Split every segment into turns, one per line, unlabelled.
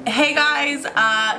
Hey guys,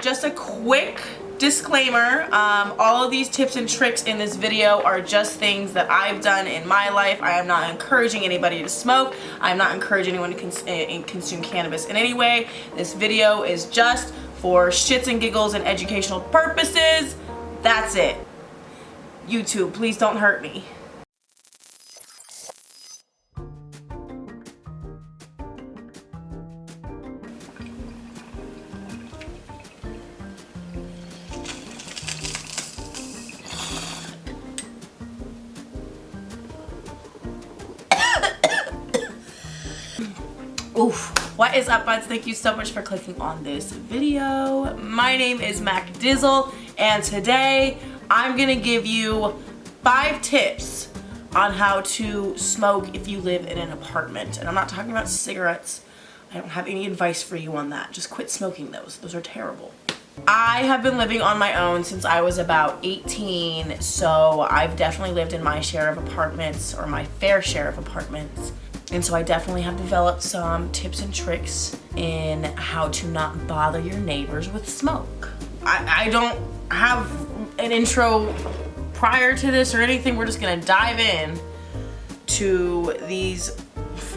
just a quick disclaimer. All of these tips and tricks in this video are just things that I've done in my life. I am not encouraging anybody to smoke. I am not encouraging anyone to consume cannabis in any way. This video is just for shits and giggles and educational purposes. That's it. YouTube, please don't hurt me. Oof. What is up, buds? Thank you so much for clicking on this video. My name is Mac Dizzle, and today I'm gonna give you 5 tips on how to smoke if you live in an apartment. And I'm not talking about cigarettes. I don't have any advice for you on that. Just quit smoking those. Those are terrible. I have been living on my own since I was about 18, so I've definitely lived in my share of apartments, or my fair share of apartments. And so I definitely have developed some tips and tricks in how to not bother your neighbors with smoke. I don't have an intro prior to this or anything. We're just gonna dive in to these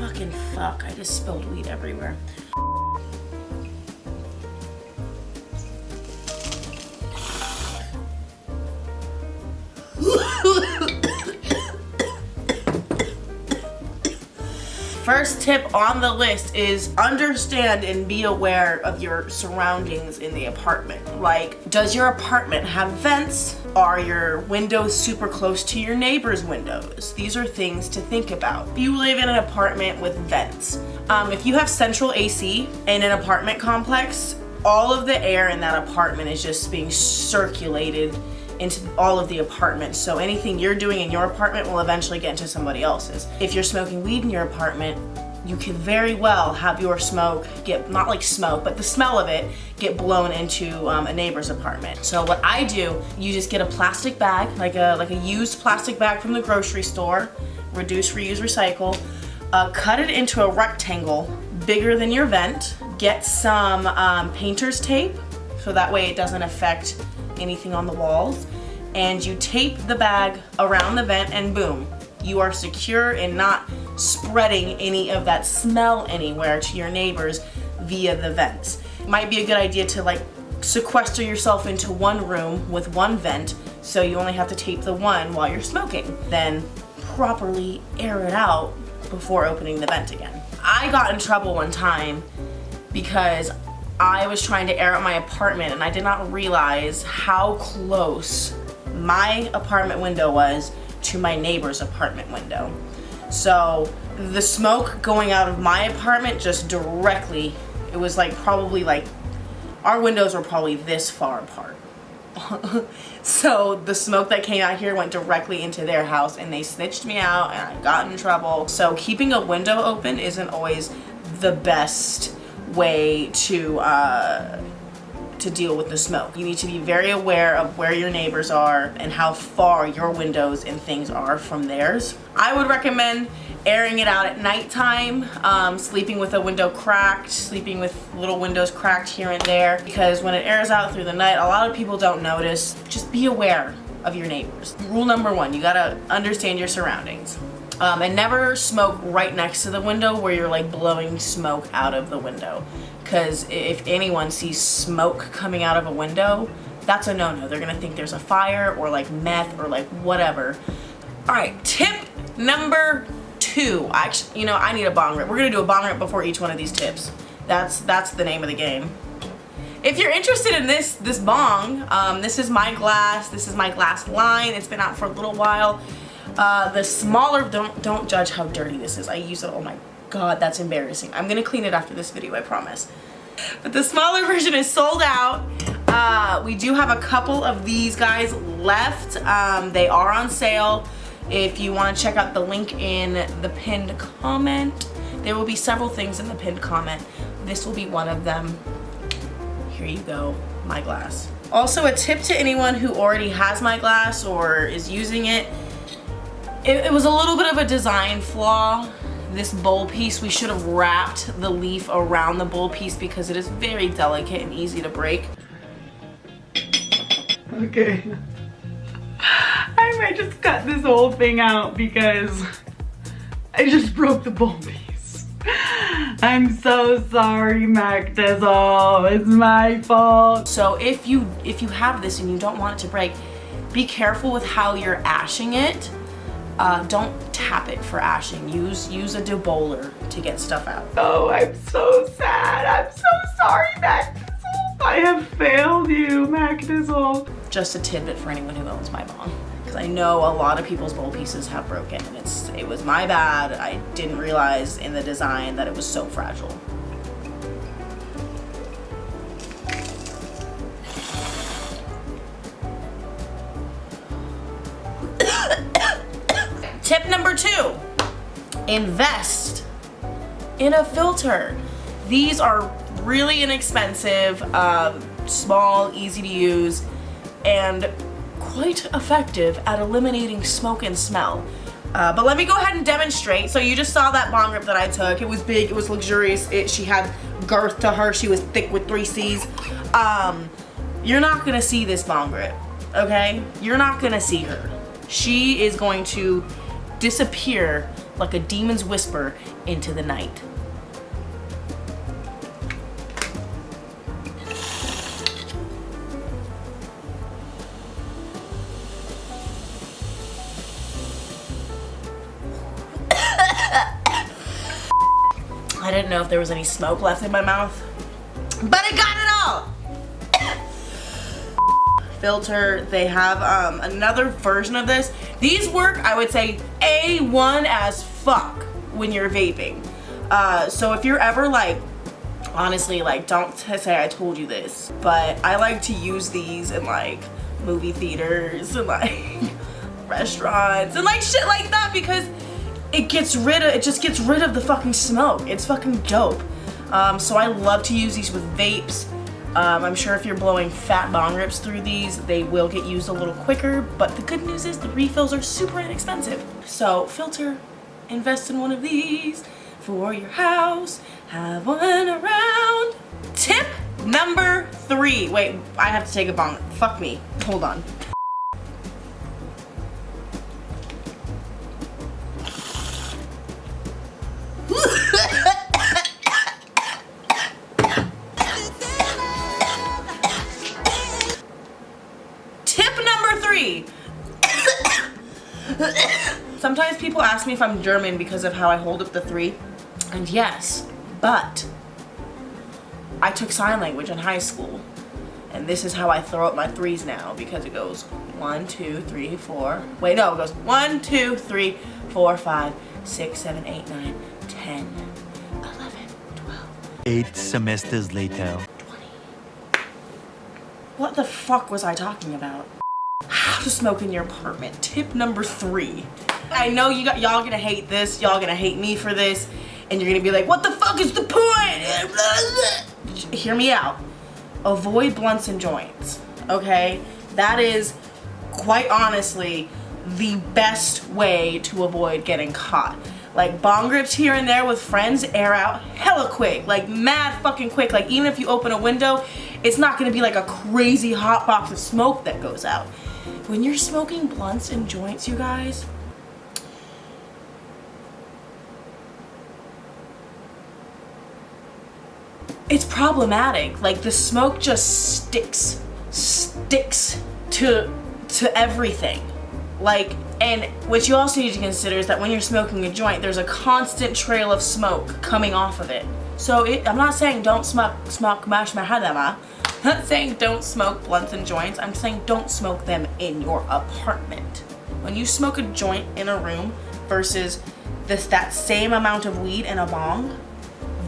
I just spilled weed everywhere. First tip on the list is understand and be aware of your surroundings in the apartment. Like, does your apartment have vents? Are your windows super close to your neighbor's windows? These are things to think about. If you live in an apartment with vents, if you have central AC in an apartment complex, all of the air in that apartment is just being circulated into all of the apartments. So anything you're doing in your apartment will eventually get into somebody else's. If you're smoking weed in your apartment, you could very well have your smoke get, not like smoke, but the smell of it get blown into a neighbor's apartment. So what I do, you just get a plastic bag, like a used plastic bag from the grocery store, reduce, reuse, recycle, cut it into a rectangle bigger than your vent, get some painter's tape, so that way it doesn't affect anything on the walls, and you tape the bag around the vent, and boom, you are secure and not spreading any of that smell anywhere to your neighbors via the vents. It might be a good idea to like sequester yourself into one room with one vent, so you only have to tape the one while you're smoking. Then properly air it out before opening the vent again. I got in trouble one time because I was trying to air out my apartment and I did not realize how close my apartment window was to my neighbor's apartment window. So the smoke going out of my apartment just directly, it was like probably like, our windows were probably this far apart. So the smoke that came out here went directly into their house and they snitched me out and I got in trouble. So keeping a window open isn't always the best way to deal with the smoke. You need to be very aware of where your neighbors are and how far your windows and things are from theirs. I would recommend airing it out at nighttime, sleeping with a window cracked, sleeping with little windows cracked here and there, because when it airs out through the night, a lot of people don't notice. Just be aware of your neighbors. Rule number 1, you gotta understand your surroundings. And never smoke right next to the window where you're like blowing smoke out of the window. Because if anyone sees smoke coming out of a window, that's a no-no. They're gonna think there's a fire or like meth or like whatever. All right, tip number 2. Actually, you know, I need a bong rip. We're gonna do a bong rip before each one of these tips. That's the name of the game. If you're interested in this bong, this is my glass. This is my glass line. It's been out for a little while. The smaller, don't judge how dirty this is. I use it, oh my god, that's embarrassing. I'm gonna clean it after this video, I promise. But the smaller version is sold out. We do have a couple of these guys left. They are on sale. If you want to check out the link in the pinned comment, there will be several things in the pinned comment. This will be one of them. Here you go, my glass. Also, a tip to anyone who already has my glass or is using it. It was a little bit of a design flaw this bowl piece, we should have wrapped the leaf around the bowl piece because it is very delicate and easy to break.
Okay. I might just cut this whole thing out because I just broke the bowl piece. I'm so sorry, Mactizzle. It's my fault.
So if you have this and you don't want it to break, be careful with how you're ashing it. Don't tap it for ashing. Use a debowler to get stuff out.
Oh, I'm so sad. I'm so sorry, Mactizzle. I have failed you, Mactizzle.
Just a tidbit for anyone who owns my bong, because I know a lot of people's bowl pieces have broken, and it was my bad. I didn't realize in the design that it was so fragile. Tip number 2, invest in a filter. These are really inexpensive, small, easy to use, and quite effective at eliminating smoke and smell. But let me go ahead and demonstrate. So you just saw that bong rip that I took. It was big, it was luxurious, she had girth to her, she was thick with 3 C's. You're not gonna see this bong rip, okay? You're not gonna see her. She is going to disappear like a demon's whisper into the night. I didn't know if there was any smoke left in my mouth, but I got it all! Filter, they have another version of this. These work, I would say, A1 as fuck when you're vaping. So if you're ever like, honestly, like, don't say I told you this, but I like to use these in like movie theaters and like restaurants and like shit like that, because it just gets rid of the fucking smoke. It's fucking dope. So I love to use these with vapes. I'm sure if you're blowing fat bong rips through these, they will get used a little quicker, but the good news is the refills are super inexpensive. So filter, invest in one of these for your house, have one around. Tip number 3. Wait, I have to take a bong. Fuck me, hold on. Sometimes people ask me if I'm German because of how I hold up the 3. And yes, but I took sign language in high school. And this is how I throw up my 3s now, because it goes 1, 2, 3, 4. Wait, no, it goes 1, 2, 3, 4, 5, 6, 7, 8, 9, 10, 11, 12.
8 semesters later.
20. What the fuck was I talking about? How to smoke in your apartment. Tip number 3. I know y'all gonna hate this, y'all gonna hate me for this, and you're gonna be like, what the fuck is the point? Hear me out. Avoid blunts and joints, okay? That is, quite honestly, the best way to avoid getting caught. Like, bong rips here and there with friends air out hella quick, like mad fucking quick. Like, even if you open a window, it's not gonna be like a crazy hot box of smoke that goes out. When you're smoking blunts and joints, you guys, it's problematic. Like, the smoke just sticks to everything. Like, and what you also need to consider is that when you're smoking a joint, there's a constant trail of smoke coming off of it. So I'm not saying don't smoke mahadama. I'm not saying don't smoke blunts and joints. I'm saying don't smoke them in your apartment. When you smoke a joint in a room versus that same amount of weed in a bong,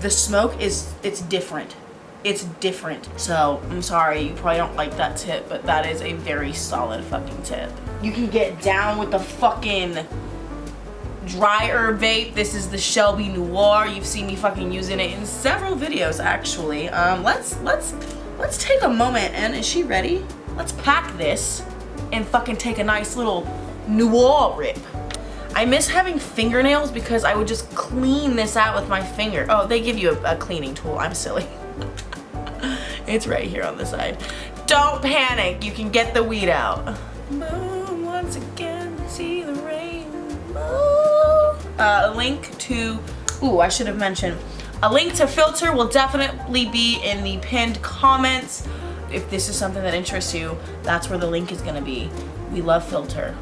the smoke it's different. It's different. So I'm sorry, you probably don't like that tip, but that is a very solid fucking tip. You can get down with the fucking dry herb vape. This is the Shelby Noir. You've seen me fucking using it in several videos actually. Let's take a moment, and is she ready? Let's pack this and fucking take a nice little Noir rip. I miss having fingernails because I would just clean this out with my finger. Oh, they give you a cleaning tool. I'm silly. It's right here on the side. Don't panic. You can get the weed out. Moon once again, see the rainbow. A link to, ooh, I should have mentioned, a link to Filter will definitely be in the pinned comments. If this is something that interests you, that's where the link is gonna be. We love Filter.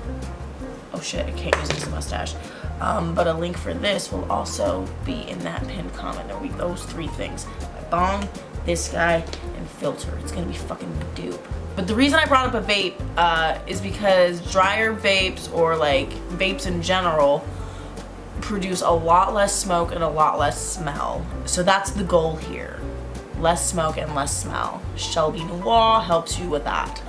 Oh shit, I can't use it as a mustache. But a link for this will also be in that pinned comment. There'll be those 3 things. My bong, this guy, and Filter. It's gonna be fucking dope. But the reason I brought up a vape is because dryer vapes, or like vapes in general, produce a lot less smoke and a lot less smell. So that's the goal here. Less smoke and less smell. Shelby Noir helps you with that.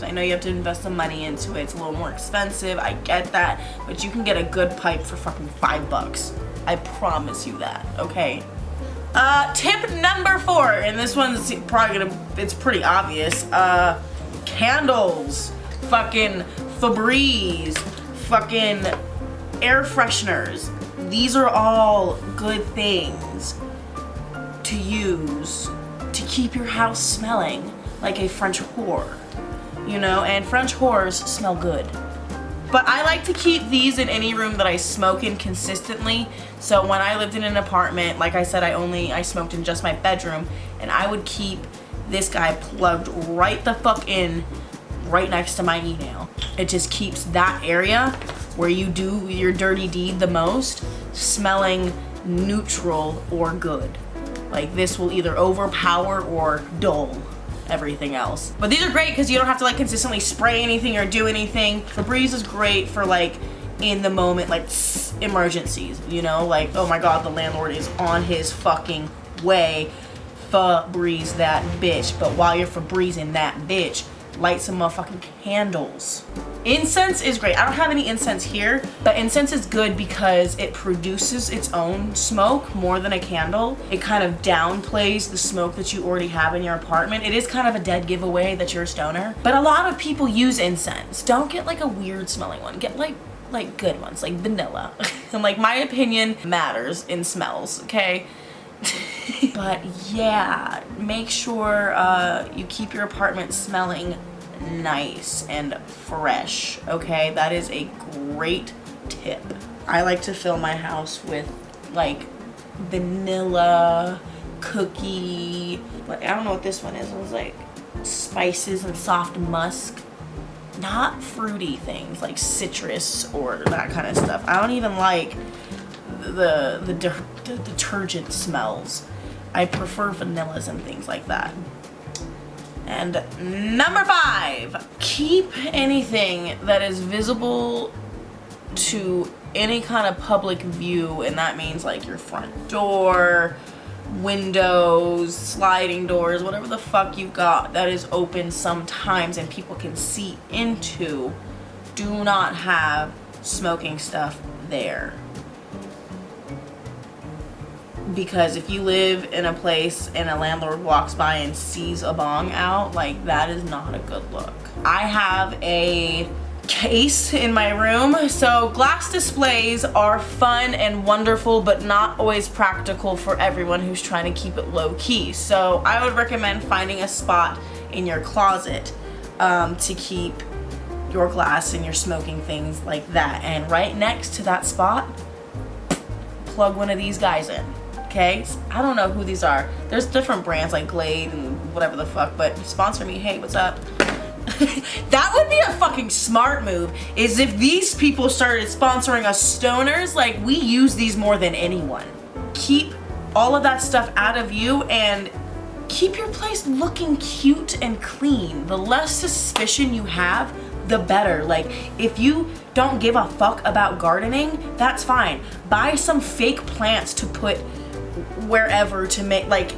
I know you have to invest some money into it. It's a little more expensive. I get that, but you can get a good pipe for fucking $5. I promise you that, okay? Tip number 4, and this one's probably gonna, it's pretty obvious. Candles, fucking Febreze, fucking air fresheners. These are all good things to use to keep your house smelling like a French whore. You know, and French whores smell good. But I like to keep these in any room that I smoke in consistently. So when I lived in an apartment, like I said, I smoked in just my bedroom, and I would keep this guy plugged right the fuck in, right next to my e-nail. It just keeps that area where you do your dirty deed the most smelling neutral or good. Like this will either overpower or dull everything else. But these are great because you don't have to like consistently spray anything or do anything. Febreze is great for like in the moment, like emergencies, you know, like oh my god, the landlord is on his fucking way. Febreze that bitch. But while you're Febrezing that bitch, light some motherfucking candles. Incense is great. I don't have any incense here, but incense is good because it produces its own smoke more than a candle. It kind of downplays the smoke that you already have in your apartment. It is kind of a dead giveaway that you're a stoner, but a lot of people use incense. Don't get like a weird smelling one. Get like good ones, like vanilla. And like my opinion matters in smells, okay? But yeah, make sure you keep your apartment smelling nice and fresh, okay? That is a great tip. I like to fill my house with like vanilla, cookie, but I don't know what this one is. It was like spices and soft musk. Not fruity things like citrus or that kind of stuff. I don't even like the detergent smells. I prefer vanillas and things like that. And number 5, keep anything that is visible to any kind of public view, and that means like your front door, windows, sliding doors, whatever the fuck you've got that is open sometimes and people can see into. Do not have smoking stuff there. Because if you live in a place and a landlord walks by and sees a bong out, like that is not a good look. I have a case in my room. So glass displays are fun and wonderful, but not always practical for everyone who's trying to keep it low key. So I would recommend finding a spot in your closet to keep your glass and your smoking things like that. And right next to that spot, plug one of these guys in. Okay, I don't know who these are. There's different brands like Glade and whatever the fuck, but sponsor me, hey, what's up? That would be a fucking smart move, is if these people started sponsoring us stoners. Like, we use these more than anyone. Keep all of that stuff out of you and keep your place looking cute and clean. The less suspicion you have, the better. Like, if you don't give a fuck about gardening, that's fine. Buy some fake plants to put wherever to make, like,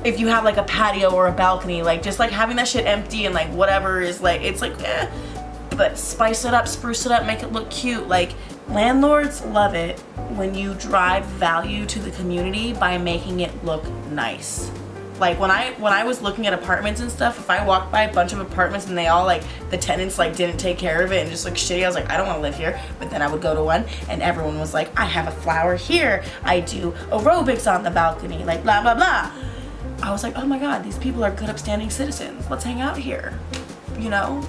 if you have like a patio or a balcony, like just like having that shit empty and like whatever is like, it's like but spice it up, spruce it up, make it look cute. Like, landlords love it when you drive value to the community by making it look nice. Like when I was looking at apartments and stuff, if I walked by a bunch of apartments and they all like, the tenants like didn't take care of it and just like shitty, I was like, I don't want to live here. But then I would go to one and everyone was like, I have a flower here, I do aerobics on the balcony, like blah blah blah. I was like, oh my god, these people are good upstanding citizens, let's hang out here, you know?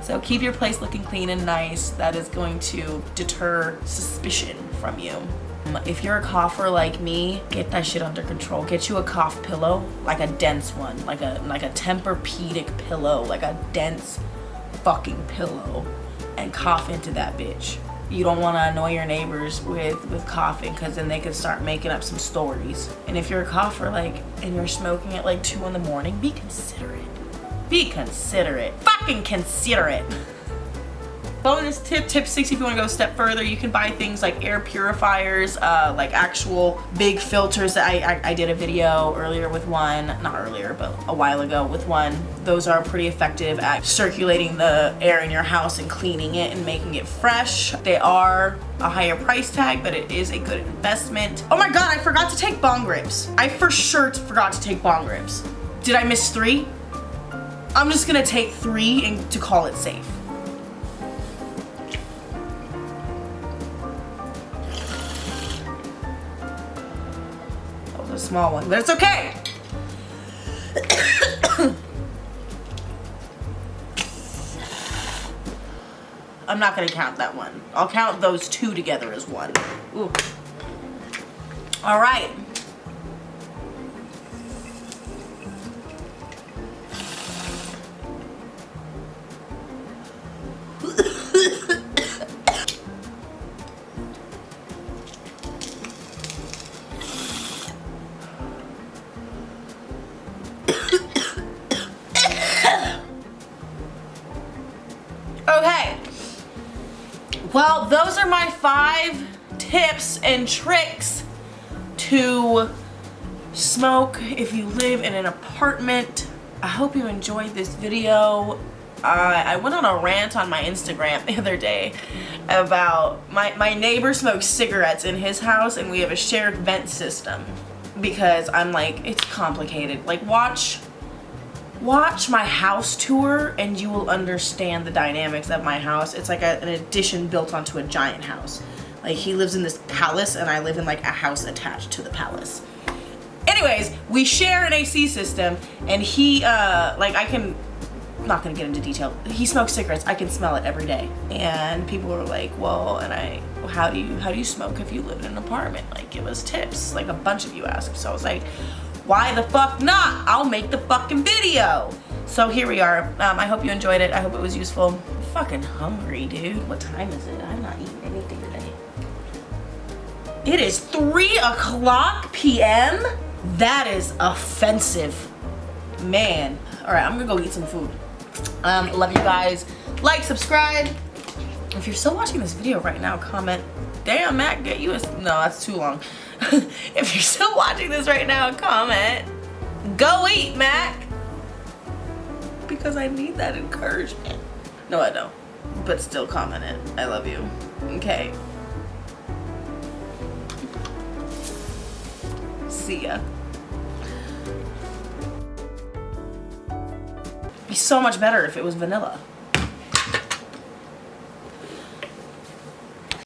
So keep your place looking clean and nice. That is going to deter suspicion from you. If you're a cougher like me, get that shit under control. Get you a cough pillow, like a dense one, like a Tempur-Pedic pillow, like a dense fucking pillow, and cough into that bitch. You don't want to annoy your neighbors with coughing, because then they could start making up some stories. And if you're a cougher, like, and you're smoking at like 2 in the morning, be considerate. Be considerate. Fucking consider it. Bonus tip 6, if you want to go a step further, you can buy things like air purifiers, like actual big filters. I did a video earlier with one, not earlier, but a while ago with one. Those are pretty effective at circulating the air in your house and cleaning it and making it fresh. They are a higher price tag, but it is a good investment. Oh my god, I forgot to take bong rips. I for sure forgot to take bong rips. Did I miss 3? I'm just gonna take 3 and to call it safe. That was a small one, but it's okay. I'm not gonna count that one. I'll count those 2 together as one. Ooh. All right. Okay, well, those are my 5 tips and tricks to smoke if you live in an apartment. I hope you enjoyed this video. I went on a rant on my Instagram the other day about my neighbor smokes cigarettes in his house and we have a shared vent system, because I'm like, it's complicated. Like, watch my house tour and you will understand the dynamics of my house. It's like an addition built onto a giant house. Like, he lives in this palace and I live in like a house attached to the palace. Anyways, we share an AC system and he, like, I'm not gonna get into detail. He smokes cigarettes. I can smell it every day. And people were like, well, how do you smoke if you live in an apartment? Like, give us tips. Like, a bunch of you asked. So I was like, why the fuck not? I'll make the fucking video. So here we are. I hope you enjoyed it. I hope it was useful. I'm fucking hungry, dude. What time is it? I'm not eating anything today. It is 3:00 p.m. That is offensive. Man. All right, I'm gonna go eat some food. Love you guys. Like, subscribe. If you're still watching this video right now, comment, damn, Mac, get you a... No, that's too long. If you're still watching this right now, comment, go eat, Mac. Because I need that encouragement. No, I don't. But still comment it. I love you. Okay. See ya. It'd be so much better if it was vanilla.